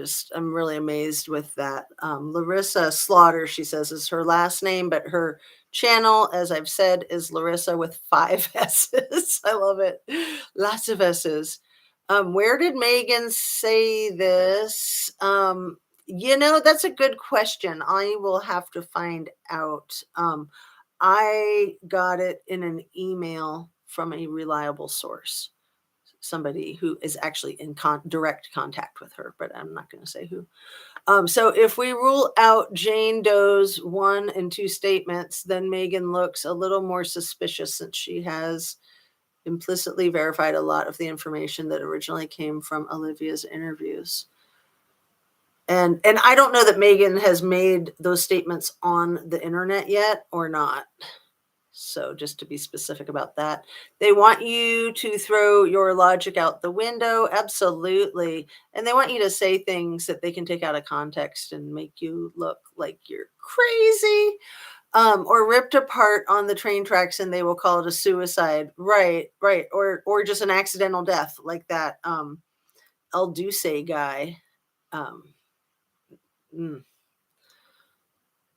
really amazed with that. Larissa Slaughter, she says, is her last name, but her channel, as I've said, is Larissa with 5 S's. I love it. Lots of S's. Where did Megan say this? That's a good question. I will have to find out. I got it in an email from a reliable source, somebody who is actually in direct contact with her, but I'm not going to say who. So if we rule out Jane Doe's 1 and 2 statements, then Megan looks a little more suspicious since she has implicitly verified a lot of the information that originally came from Olivia's interviews. And I don't know that Megan has made those statements on the internet yet or not. So just to be specific about that, they want you to throw your logic out the window. Absolutely. And they want you to say things that they can take out of context and make you look like you're crazy. Or ripped apart on the train tracks and they will call it a suicide. Right. Or just an accidental death like that El Duce guy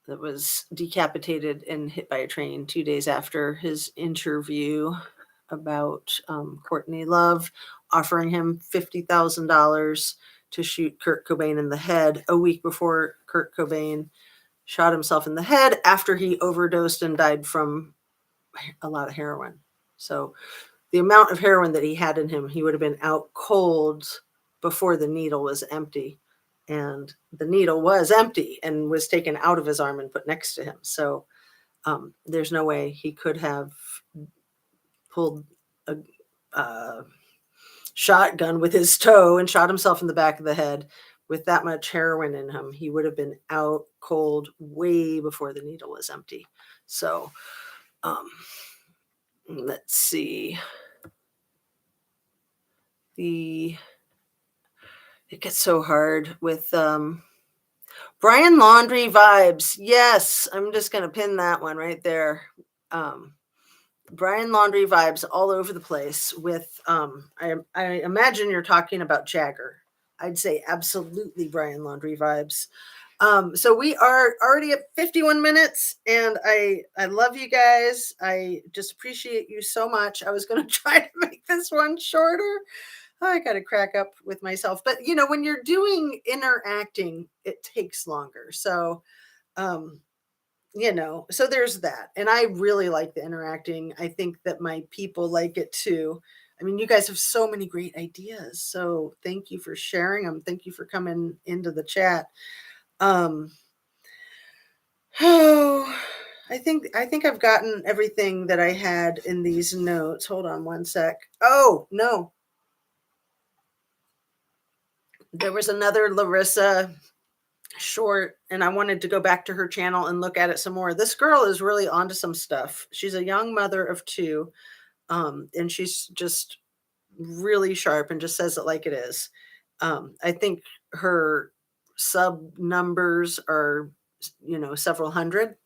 that was decapitated and hit by a train 2 days after his interview about Courtney Love offering him $50,000 to shoot Kurt Cobain in the head a week before Kurt Cobain shot himself in the head after he overdosed and died from a lot of heroin. So the amount of heroin that he had in him, he would have been out cold before the needle was empty. And the needle was empty and was taken out of his arm and put next to him. So there's no way he could have pulled a shotgun with his toe and shot himself in the back of the head with that much heroin in him. He would have been out cold way before the needle was empty. So let's see. It gets so hard with Brian Laundrie vibes. Yes, I'm just going to pin that one right there. Brian Laundrie vibes all over the place with, I imagine you're talking about Jagger. I'd say absolutely Brian Laundrie vibes. So we are already at 51 minutes and I love you guys. I just appreciate you so much. I was going to try to make this one shorter. I got to crack up with myself. But, when you're doing interacting, it takes longer. So, so there's that. And I really like the interacting. I think that my people like it too. I mean, you guys have so many great ideas. So thank you for sharing them. Thank you for coming into the chat. I think I've gotten everything that I had in these notes. Hold on one sec. Oh, no. There was another Larissa short and I wanted to go back to her channel and look at it some more. This girl is really onto some stuff. She's a young mother of 2 and she's just really sharp and just says it like it is. I think her sub numbers are several hundred.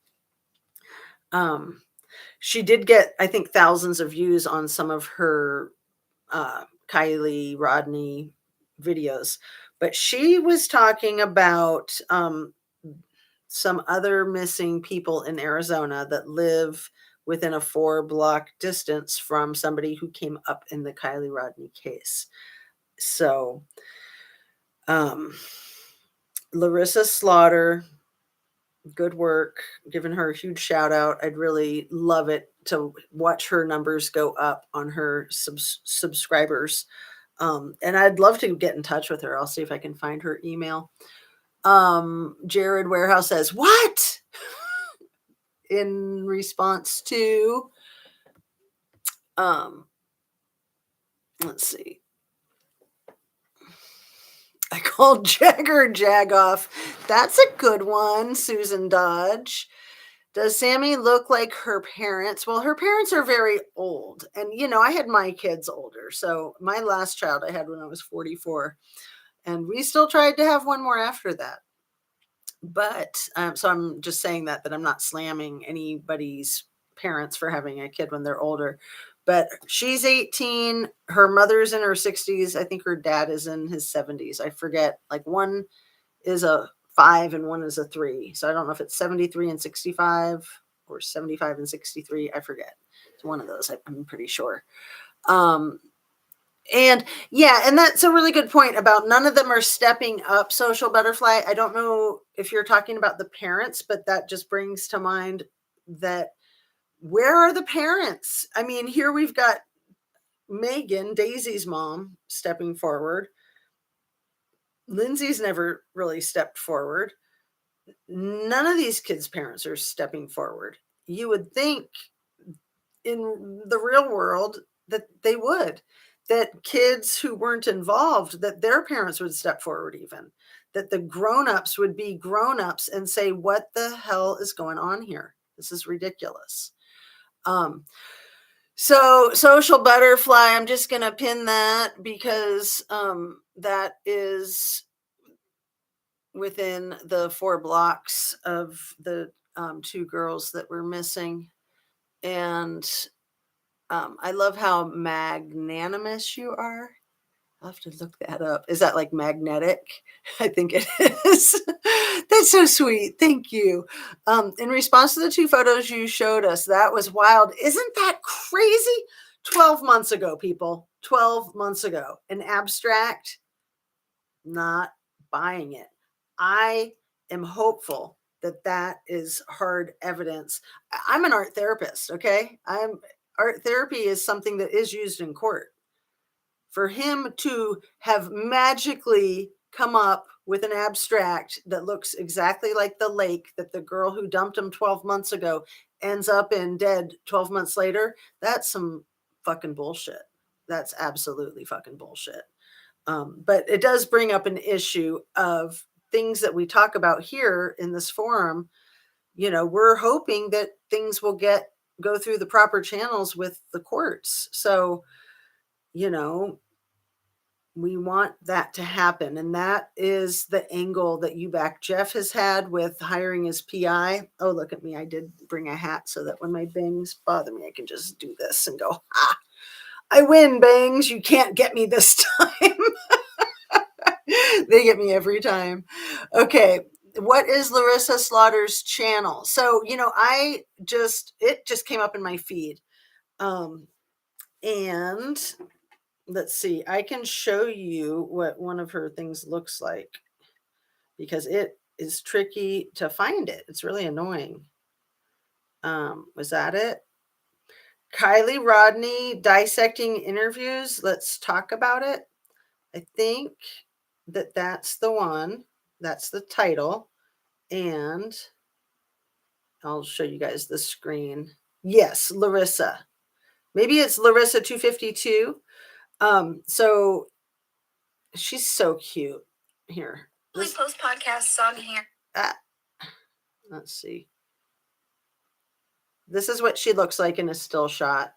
She did get, I think, thousands of views on some of her Kylie Rodney videos, but she was talking about some other missing people in Arizona that live within a 4-block distance from somebody who came up in the Kylie Rodney case. So Larissa Slaughter, good work, giving her a huge shout out. I'd really love it to watch her numbers go up on her subscribers. And I'd love to get in touch with her. I'll see if I can find her email. Jared Warehouse says, what? In response to, let's see. I called Jagger Jagoff. That's a good one, Susan Dodge. Does Sammy look like her parents? Well, her parents are very old. And, I had my kids older. So my last child I had when I was 44. And we still tried to have one more after that. But, so I'm just saying that I'm not slamming anybody's parents for having a kid when they're older. But she's 18. Her mother's in her 60s. I think her dad is in his 70s. I forget. Like one is a 5 and one is a 3. So I don't know if it's 73 and 65 or 75 and 63. I forget. It's one of those. I'm pretty sure. And yeah, and that's a really good point about none of them are stepping up social butterfly. I don't know if you're talking about the parents, but that just brings to mind that where are the parents? I mean, here we've got Megan, Daisy's mom, stepping forward. Lindsay's never really stepped forward. None of these kids' parents are stepping forward. You would think in the real world that they would, that kids who weren't involved, that their parents would step forward, even that the grown-ups would be grown-ups and say, what the hell is going on here? This is ridiculous. So social butterfly, I'm just going to pin that because that is within the 4 blocks of the 2 girls that were missing. And I love how magnanimous you are. I'll have to look that up. Is that like magnetic? I think it is. That's so sweet. Thank you. In response to the 2 photos you showed us, that was wild. Isn't that crazy? 12 months ago, people. 12 months ago. An abstract, not buying it. I am hopeful that that is hard evidence. I'm an art therapist, okay? Art therapy is something that is used in court. For him to have magically come up with an abstract that looks exactly like the lake that the girl who dumped him 12 months ago ends up in dead 12 months later, that's some fucking bullshit. That's absolutely fucking bullshit. But it does bring up an issue of things that we talk about here in this forum. You know, we're hoping that things will go through the proper channels with the courts. So, you know, we want that to happen. And that is the angle that UBAC Jeff has had with hiring his PI. Oh, look at me. I did bring a hat so that when my bangs bother me, I can just do this and go, ah, I win, bangs. You can't get me this time. They get me every time. Okay. What is Larissa Slaughter's channel? So, you know, it just came up in my feed. And let's see, I can show you what one of her things looks like because it is tricky to find it. It's really annoying. Was that it? Kylie Rodney dissecting interviews. Let's talk about it. I think that's the one. That's the title. And I'll show you guys the screen. Yes, Larissa. Maybe it's Larissa 252. So she's so cute. Here. We post podcasts on here. Let's see. This is what she looks like in a still shot.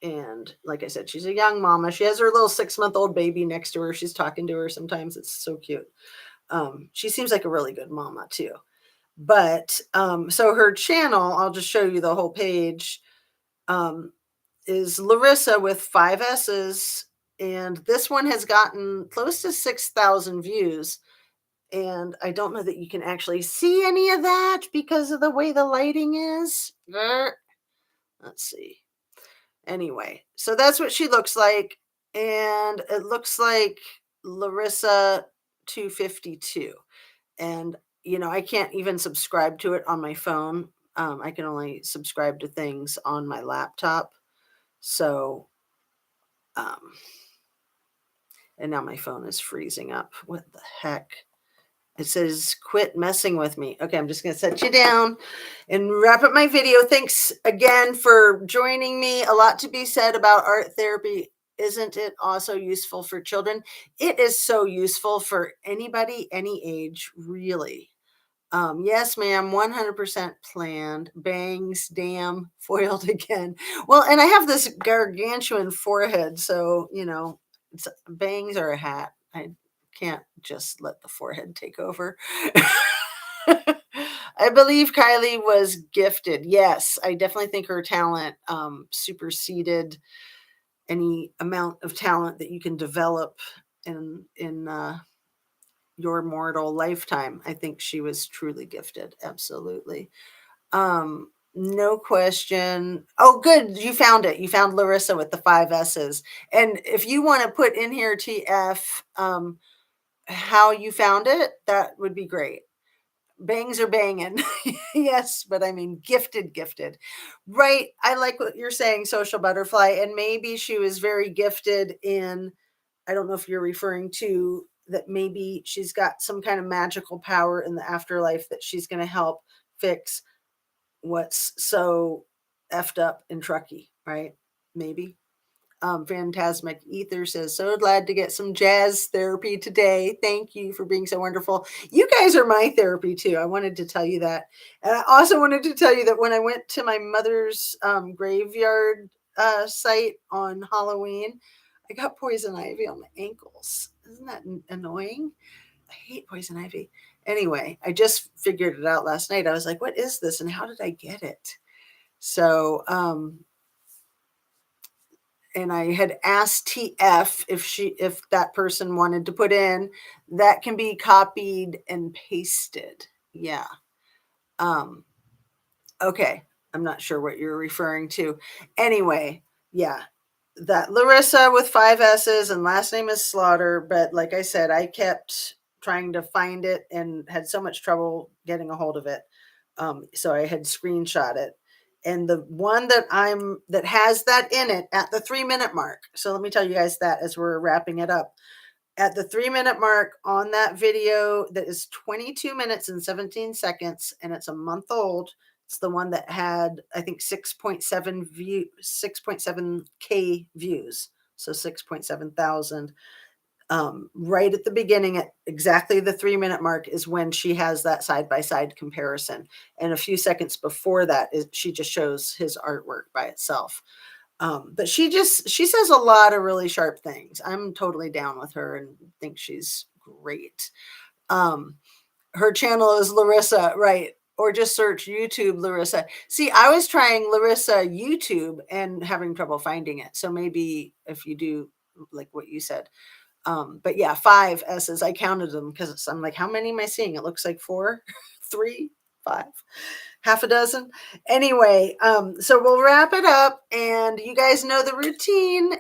And like I said, she's a young mama. She has her little 6-month-old baby next to her. She's talking to her sometimes. It's so cute. She seems like a really good mama too. But so her channel, I'll just show you the whole page, is Larissa with 5 S's. And this one has gotten close to 6,000 views. And I don't know that you can actually see any of that because of the way the lighting is. Let's see. Anyway, so that's what she looks like. And it looks like Larissa 252. And, you know, I can't even subscribe to it on my phone. I can only subscribe to things on my laptop. So, and now my phone is freezing up. What the heck? It says, quit messing with me. Okay, I'm just going to set you down and wrap up my video. Thanks again for joining me. A lot to be said about art therapy. Isn't it also useful for children? It is so useful for anybody, any age, really. Yes, ma'am, 100% planned. Bangs, damn, foiled again. Well, and I have this gargantuan forehead, so, you know, bangs are a hat. I can't just let the forehead take over. I believe Kylie was gifted. Yes, I definitely think her talent superseded any amount of talent that you can develop in your mortal lifetime. I think she was truly gifted. Absolutely. No question. Oh, good. You found it. You found Larissa with the 5 S's. And if you want to put in here TF, how you found it, that would be great. Bangs are banging. Yes, but I mean gifted, gifted. Right. I like what you're saying, social butterfly. And maybe she was very gifted in, I don't know if you're referring to that maybe she's got some kind of magical power in the afterlife that she's going to help fix what's so effed up in Truckee, right? Maybe. Phantasmic Ether says, so glad to get some jazz therapy today. Thank you for being so wonderful. You guys are my therapy too. I wanted to tell you that. And I also wanted to tell you that when I went to my mother's graveyard site on Halloween, I got poison ivy on my ankles. Isn't that annoying? I hate poison ivy. Anyway, I just figured it out last night. I was like, what is this and how did I get it? So, and I had asked TF if that person wanted to put in, that can be copied and pasted. Yeah. Okay. I'm not sure what you're referring to. Anyway, yeah. That Larissa with 5 S's and last name is Slaughter. But like I said, I kept trying to find it and had so much trouble getting a hold of it. So I had screenshot it. And the one that has that in it at the 3-minute mark. So let me tell you guys that as we're wrapping it up. At the 3-minute mark on that video that is 22 minutes and 17 seconds, and it's a month old. It's the one that had, I think, 6.7K views. So 6.7 thousand. Right at the beginning, at exactly the 3-minute mark, is when she has that side-by-side comparison. And a few seconds before that, she just shows his artwork by itself. But she says a lot of really sharp things. I'm totally down with her and think she's great. Her channel is Larissa, right? Or just search YouTube Larissa. See, I was trying Larissa YouTube and having trouble finding it. So maybe if you do like what you said. But yeah, 5 S's. I counted them because I'm like, how many am I seeing? It looks like 4, 3, 5, half a dozen. Anyway, so we'll wrap it up, and you guys know the routine.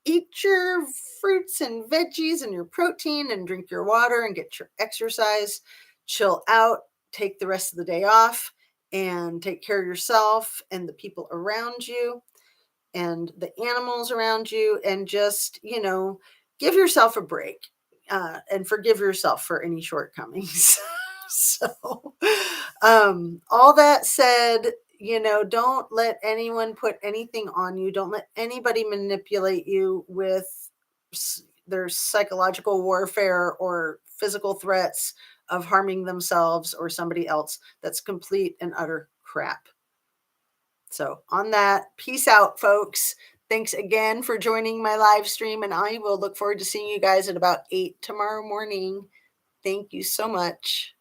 Eat your fruits and veggies and your protein and drink your water and get your exercise. Chill out, take the rest of the day off, and take care of yourself and the people around you and the animals around you, and just, give yourself a break and forgive yourself for any shortcomings. So, all that said, don't let anyone put anything on you. Don't let anybody manipulate you with their psychological warfare or physical threats of harming themselves or somebody else. That's complete and utter crap. So on that, peace out, folks. Thanks again for joining my live stream, and I will look forward to seeing you guys at about 8 tomorrow morning. Thank you so much.